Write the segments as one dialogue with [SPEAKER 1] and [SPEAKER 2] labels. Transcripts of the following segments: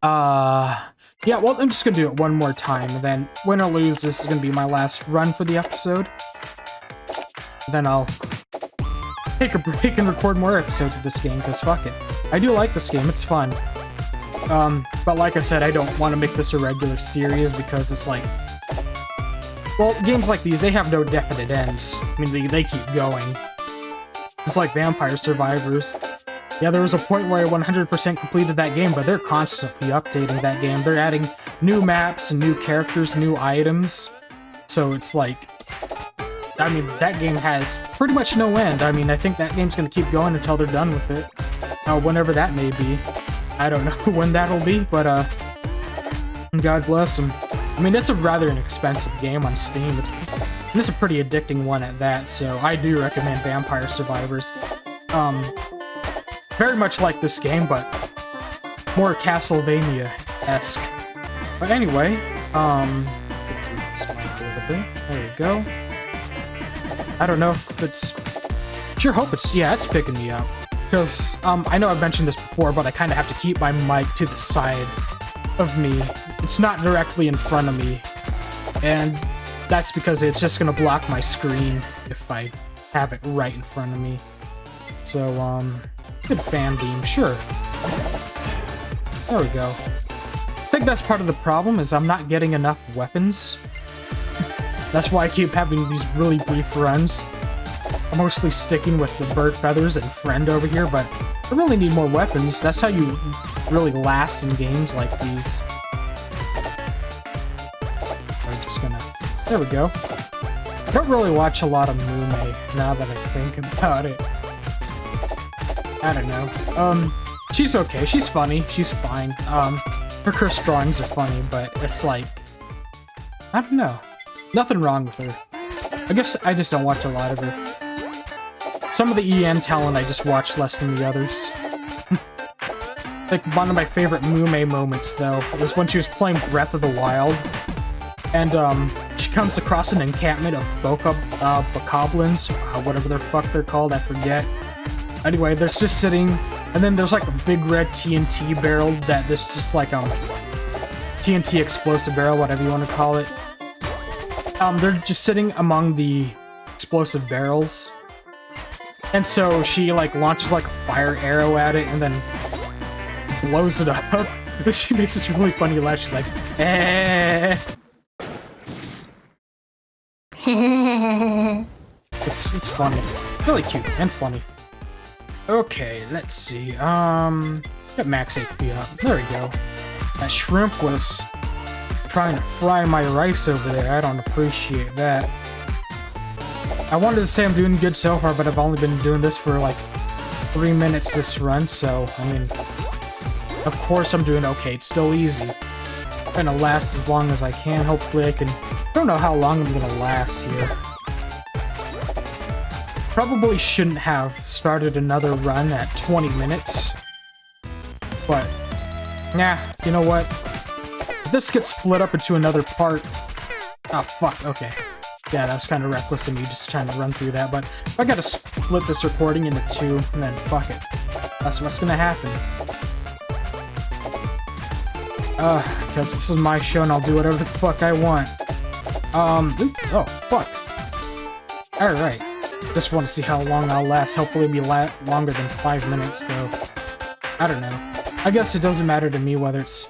[SPEAKER 1] Yeah, well, I'm just gonna do it one more time, and then win or lose, this is gonna be my last run for the episode. Then I'll take a break and record more episodes of this game, because fuck it. I do like this game, it's fun. But like I said, I don't want to make this a regular series, because it's like... Well, games like these, they have no definite ends. I mean, they keep going. It's like Vampire Survivors. Yeah, there was a point where I 100% completed that game, but they're constantly updating that game. They're adding new maps and new characters, new items. So it's like... I mean, that game has pretty much no end. I mean, I think that game's gonna keep going until they're done with it. Whenever that may be. I don't know when that'll be, but God bless them. I mean, it's a rather inexpensive game on Steam. It's a pretty addicting one at that, so I do recommend Vampire Survivors. Very much like this game, but more Castlevania-esque. But anyway, there we go. I don't know if it's... Sure hope it's... Yeah, it's picking me up. Because, I know I've mentioned this before, but I kind of have to keep my mic to the side of me. It's not directly in front of me. And that's because it's just gonna block my screen if I have it right in front of me. So, good fan beam, sure. There we go. I think that's part of the problem, is I'm not getting enough weapons. That's why I keep having these really brief runs. I'm mostly sticking with the bird feathers and friend over here, but I really need more weapons. That's how you really last in games like these. I'm just gonna... There we go. I don't really watch a lot of Mumei, now that I think about it. I don't know. She's okay. She's funny. She's fine. Her curse drawings are funny, but it's like... I don't know. Nothing wrong with her. I guess I just don't watch a lot of her. Some of the EN talent I just watch less than the others. Like, one of my favorite Mumei moments, though, was when she was playing Breath of the Wild, and, she comes across an encampment of bokoblins, whatever the fuck they're called, I forget. Anyway, they're just sitting, and then there's like a big red TNT barrel that this just like, TNT explosive barrel, whatever you want to call it. They're just sitting among the explosive barrels. And so she, like, launches, like, a fire arrow at it and then blows it up. She makes this really funny laugh. She's like, eh. It's funny. Really cute and funny. Okay, let's see. Get max HP up. There we go. That shrimp was trying to fry my rice over there. I don't appreciate that. I wanted to say I'm doing good so far, but I've only been doing this for like 3 minutes this run, so, I mean, of course I'm doing okay. It's still easy. I'm gonna last as long as I can. Hopefully I can... I don't know how long I'm gonna last here. Probably shouldn't have started another run at 20 minutes. But, nah, you know what? If this gets split up into another part... Oh, fuck, okay. Yeah, that was kind of reckless of me just trying to run through that, but I gotta split this recording into 2, and then fuck it. That's what's gonna happen. Because this is my show and I'll do whatever the fuck I want. Oh, fuck. Alright. Just want to see how long I'll last. Hopefully it'll be longer than 5 minutes, though. I don't know. I guess it doesn't matter to me whether it's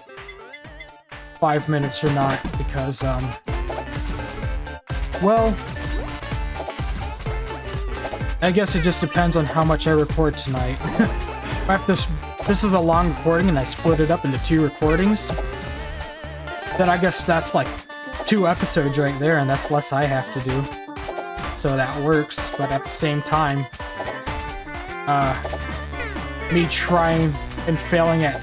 [SPEAKER 1] 5 minutes or not, because, well, I guess it just depends on how much I record tonight. If this is a long recording and I split it up into 2 recordings, then I guess that's like 2 episodes right there, and that's less I have to do. So that works, but at the same time, me trying and failing at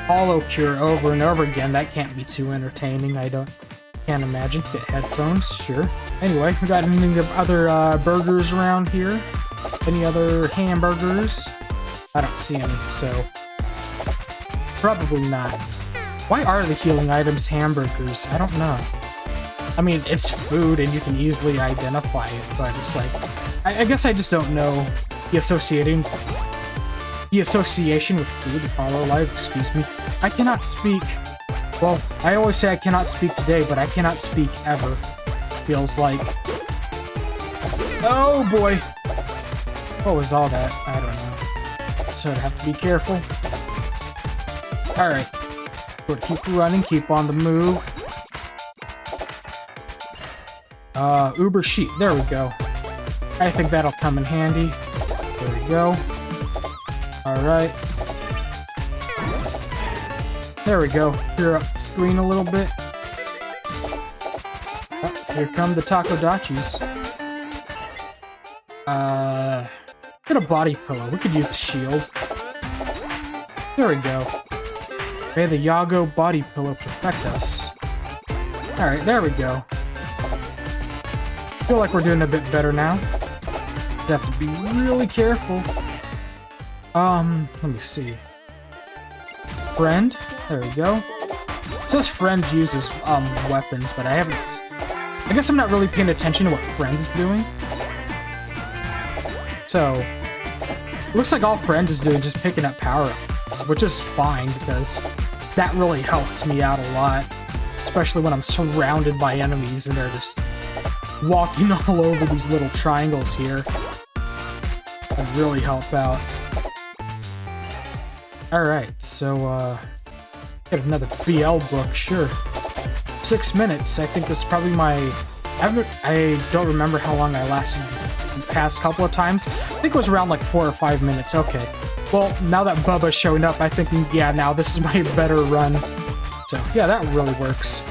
[SPEAKER 1] HoloCure over and over again, that can't be too entertaining. Can't imagine. Get headphones, sure. Anyway, we got any other burgers around here? Any other hamburgers? I don't see any, so probably not. Why are the healing items hamburgers? I don't know. I mean, it's food and you can easily identify it, but it's like, I guess I just don't know the the association with food with Hololive, excuse me. I cannot speak. Well, I always say I cannot speak today, but I cannot speak ever. Feels like. Oh boy! What was all that? I don't know. So I'd have to be careful. Alright. We'll keep running, keep on the move. Uber sheep. There we go. I think that'll come in handy. There we go. Alright. There we go. Clear up the screen a little bit. Oh, here come the Takodachis. Get a body pillow. We could use a shield. There we go. May the Yago body pillow protect us. Alright, there we go. Feel like we're doing a bit better now. Just have to be really careful. Let me see. Friend. There we go. It says friend uses, weapons, but I haven't... I guess I'm not really paying attention to what friend is doing. So... It looks like all friend is doing is just picking up power-ups, which is fine, because that really helps me out a lot. Especially when I'm surrounded by enemies and they're just walking all over these little triangles here. That really help out. Alright, so, get another BL book, sure. 6 minutes, I think this is probably my... I don't remember how long I lasted the past couple of times. I think it was around like 4 or 5 minutes, okay. Well, now that Bubba's showing up, I think, yeah, now this is my better run. So, yeah, that really works.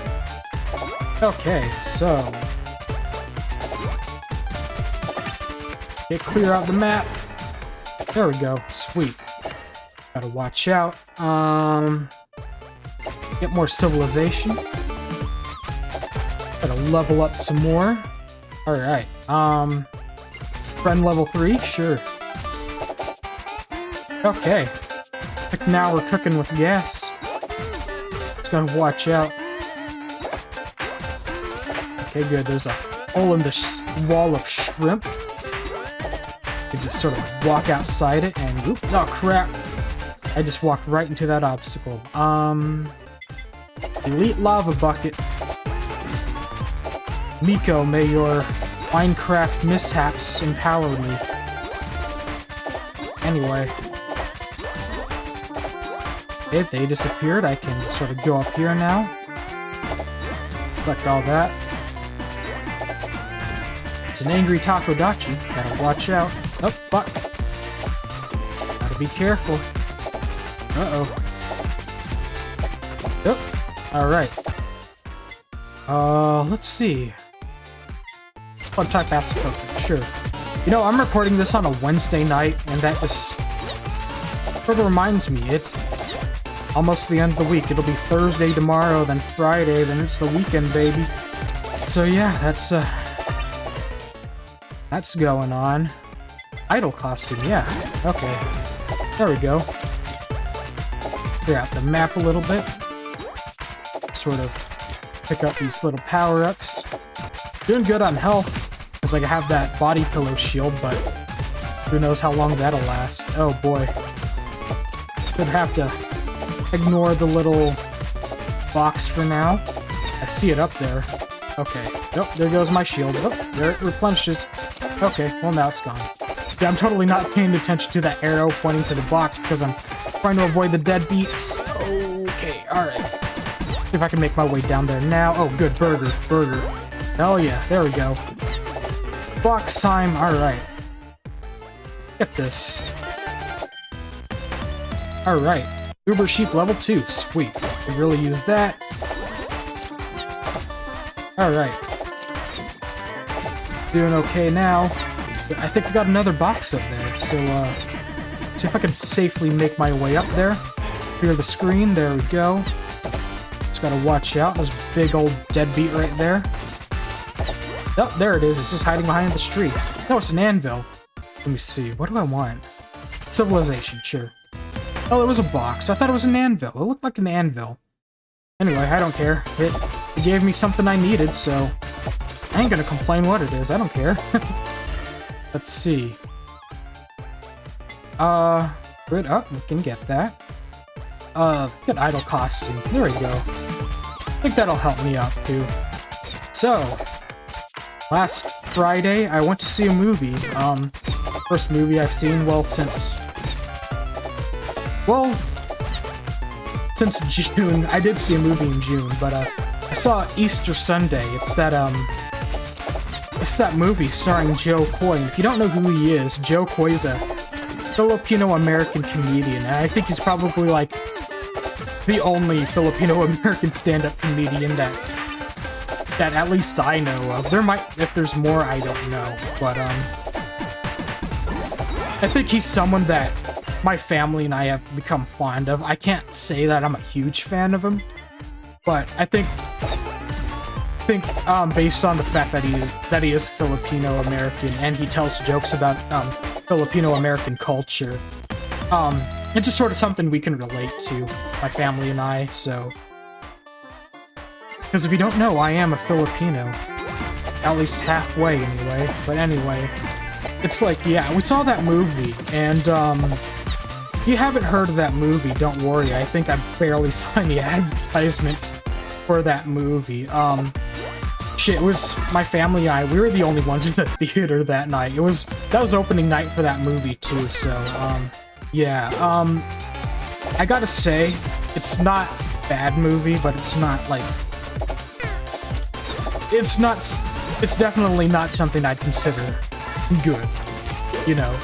[SPEAKER 1] Okay, so... clear out the map. There we go, sweet. Gotta watch out. Get more civilization. Gotta level up some more. Alright, friend level 3, sure. Okay. I think now we're cooking with gas. Just gotta watch out. Okay, good, there's a hole in this wall of shrimp. You just sort of walk outside it and oop, oh crap. I just walked right into that obstacle. Elite lava bucket. Miko, may your Minecraft mishaps empower me. Anyway. Okay, they disappeared. I can sort of go up here now. Collect all that. It's an angry Takodachi. Gotta watch out. Oh, fuck. Gotta be careful. Uh-oh. Yep. Alright. Let's see. Fun type acid poker, sure. You know, I'm recording this on a Wednesday night, and that just further reminds me, it's almost the end of the week. It'll be Thursday tomorrow, then Friday, then it's the weekend, baby. So yeah, that's going on. Idol costume, yeah. Okay. There we go. Clear out the map a little bit. Sort of pick up these little power-ups. Doing good on health, because I have that body pillow shield, but who knows how long that'll last. Oh boy. Gonna have to ignore the little box for now. I see it up there. Okay. Nope, there goes my shield. Oh, there it replenishes. Okay, well now it's gone. Yeah, I'm totally not paying attention to that arrow pointing to the box because I'm trying to avoid the deadbeats. Okay, alright. See if I can make my way down there now. Oh, good, burger. Hell yeah, there we go. Box time, alright. Get this. Alright. Uber Sheep level 2, sweet. We really use that. Alright. Doing okay now. I think we got another box up there, so, see if I can safely make my way up there. Clear the screen, there we go. Just gotta watch out, there's a big old deadbeat right there. Oh, there it is, it's just hiding behind this tree. No, it's an anvil. Let me see, what do I want? Civilization, sure. Oh, it was a box. I thought it was an anvil. It looked like an anvil. Anyway, I don't care. It gave me something I needed, so I ain't gonna complain what it is. I don't care. Let's see. Where secret. Oh, we can get that. Get idol costume. There we go. I think that'll help me out too. So, last Friday, I went to see a movie. First movie I've seen, since June. I did see a movie in June, but I saw Easter Sunday. It's that movie starring Joe Coy. And if you don't know who he is, Joe Coy is a Filipino-American comedian, and I think he's probably like the only Filipino-American stand-up comedian that at least I know of. There might, if there's more, I don't know, but I think he's someone that my family and I have become fond of. I can't say that I'm a huge fan of him, but I think based on the fact that he is Filipino-American and he tells jokes about Filipino-American culture, it's just sort of something we can relate to, my family and I. So, because if you don't know, I am a Filipino, at least halfway anyway. But anyway, it's like, yeah, we saw that movie, and if you haven't heard of that movie, don't worry. I think I barely saw any advertisements for that movie. Shit, it was my family and I, we were the only ones in the theater that night. That was opening night for that movie too, so, yeah, I gotta say, it's not a bad movie, but it's not, like, it's definitely not something I'd consider good, you know,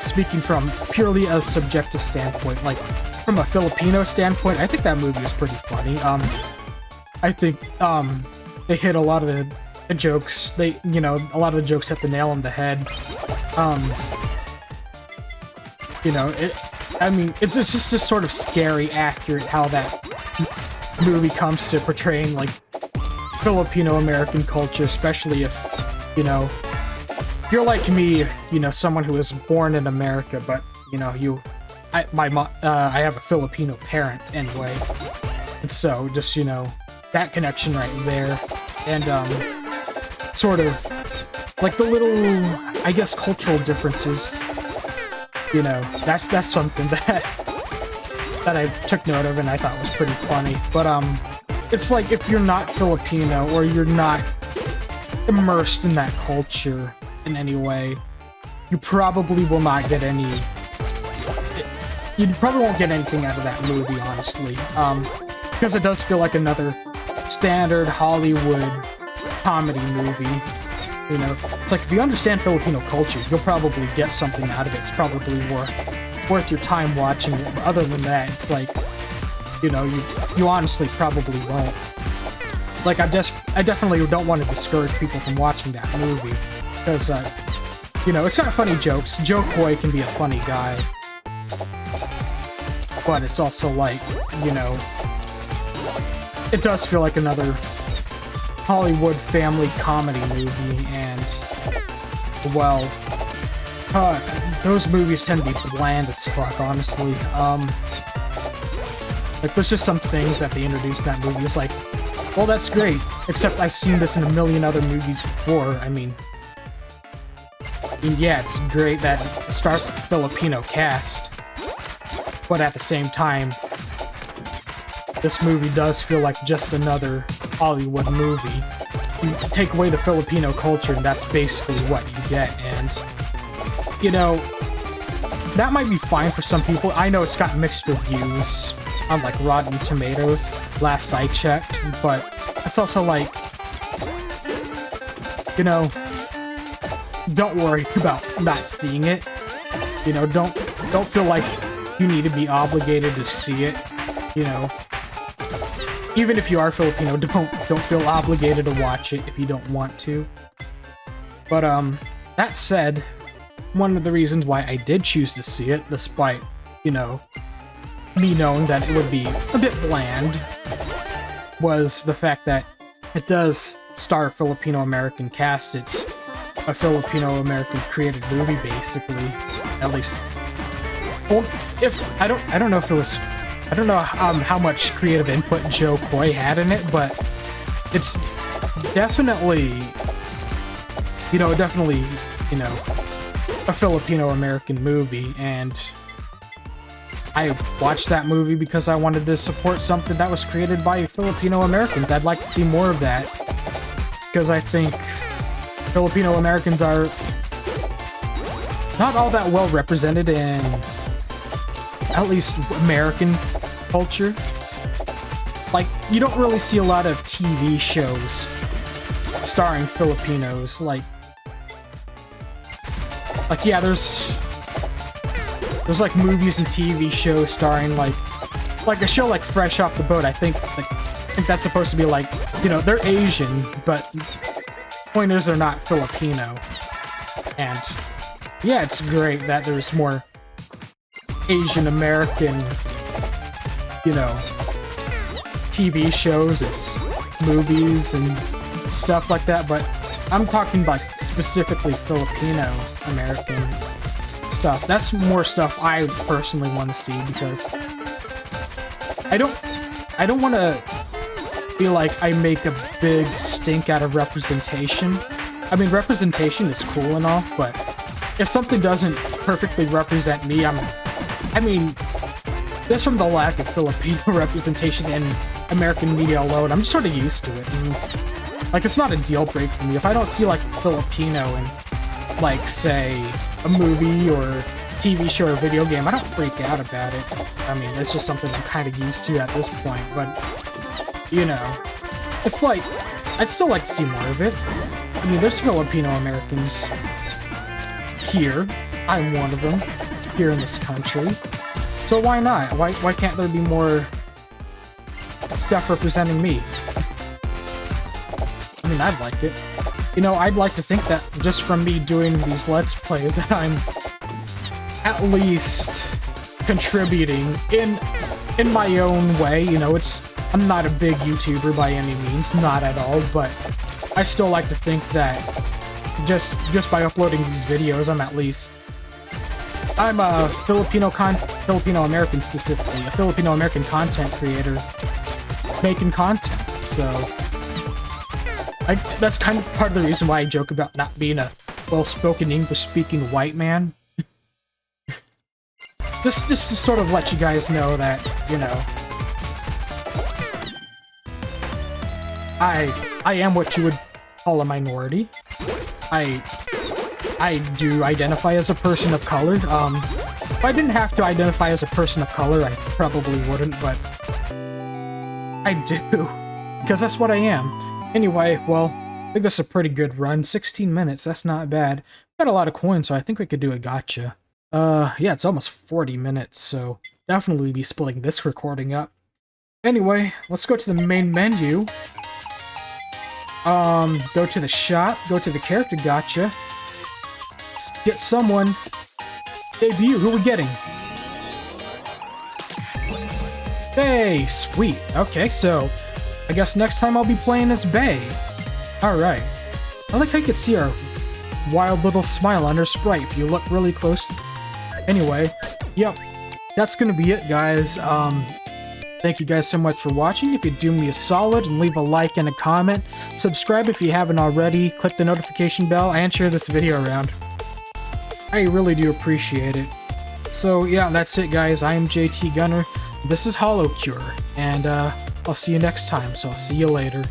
[SPEAKER 1] speaking from purely a subjective standpoint, like, from a Filipino standpoint, I think that movie is pretty funny. I think, they hit a lot of the jokes, a lot of the jokes hit the nail on the head. It's just sort of scary accurate how that movie comes to portraying, like, Filipino-American culture, especially if, you're like me, someone who was born in America, but, I have a Filipino parent anyway. And so, just, that connection right there, and sort of like the little, I guess, cultural differences, that's something that I took note of and I thought was pretty funny. But it's like, if you're not Filipino or you're not immersed in that culture in any way, you probably will not get you probably won't get anything out of that movie, honestly, because it does feel like another standard Hollywood comedy movie. It's like, if you understand Filipino culture, you'll probably get something out of it. It's probably worth your time watching it. But other than that, it's like, you honestly probably won't. Like, I definitely don't want to discourage people from watching that movie, because it's got funny jokes. Joe Coy can be a funny guy, but it's also like, it does feel like another Hollywood family comedy movie, and, well, those movies tend to be bland as fuck, honestly. Like, there's just some things that they introduced in that movie. It's like, well, that's great, except I've seen this in a million other movies before. I mean, yeah, it's great that it stars a Filipino cast, but at the same time, this movie does feel like just another Hollywood movie. You take away the Filipino culture, and that's basically what you get. And, that might be fine for some people. I know it's got mixed reviews on, like, Rotten Tomatoes, last I checked, but it's also like, don't worry about not seeing it. Don't feel like you need to be obligated to see it. Even if you are Filipino, don't feel obligated to watch it if you don't want to. But that said, one of the reasons why I did choose to see it, despite, me knowing that it would be a bit bland, was the fact that it does star a Filipino-American cast. It's a Filipino-American created movie, basically. At least, well, I don't know if it was. I don't know how much creative input Joe Coy had in it, but it's definitely, a Filipino-American movie, and I watched that movie because I wanted to support something that was created by Filipino-Americans. I'd like to see more of that, because I think Filipino-Americans are not all that well represented in at least American culture. Like, you don't really see a lot of TV shows starring Filipinos. Like yeah, there's like movies and TV shows starring like a show like Fresh Off the Boat. I think that's supposed to be like, you know, they're Asian, but point is they're not Filipino. And yeah, it's great that there's more Asian American, you know, TV shows, it's movies and stuff like that, but I'm talking like specifically Filipino American stuff. That's more stuff I personally want to see, because I don't want to feel like I make a big stink out of representation. I mean, representation is cool and all, but if something doesn't perfectly represent me, I mean, just from the lack of Filipino representation in American media alone, I'm sort of used to it. And like, it's not a deal breaker for me. If I don't see like Filipino in, like, say, a movie or TV show or video game, I don't freak out about it. I mean, it's just something I'm kind of used to at this point, but, you know, it's like, I'd still like to see more of it. I mean, there's Filipino Americans here. I'm one of them here in this country. So why not? Why can't there be more stuff representing me? I mean, I'd like it. You know, I'd like to think that just from me doing these Let's Plays that I'm at least contributing in my own way. You know, I'm not a big YouTuber by any means, not at all, but I still like to think that just by uploading these videos, I'm a Filipino-American specifically, a Filipino-American content creator making content, so that's kind of part of the reason why I joke about not being a well-spoken English-speaking white man. just to sort of let you guys know that, you know, I am what you would call a minority. I do identify as a person of color. If I didn't have to identify as a person of color, I probably wouldn't, but I do, because that's what I am. Anyway, well, I think this is a pretty good run. 16 minutes, that's not bad. Got a lot of coins, so I think we could do a gotcha. Yeah, it's almost 40 minutes, so definitely be splitting this recording up. Anyway, let's go to the main menu. Go to the shop, go to the character gotcha. Get someone. Debut, who are we getting? Hey, sweet. Okay, so I guess next time I'll be playing as Bae. Alright. I like how you can see our wild little smile on her sprite if you look really close. Anyway, yep. That's gonna be it, guys. Thank you guys so much for watching. If you do me a solid and leave a like and a comment, subscribe if you haven't already, click the notification bell, and share this video around. I really do appreciate it. So yeah, that's it, guys. I am JT Gunner. This is HoloCure, and I'll see you next time, so I'll see you later.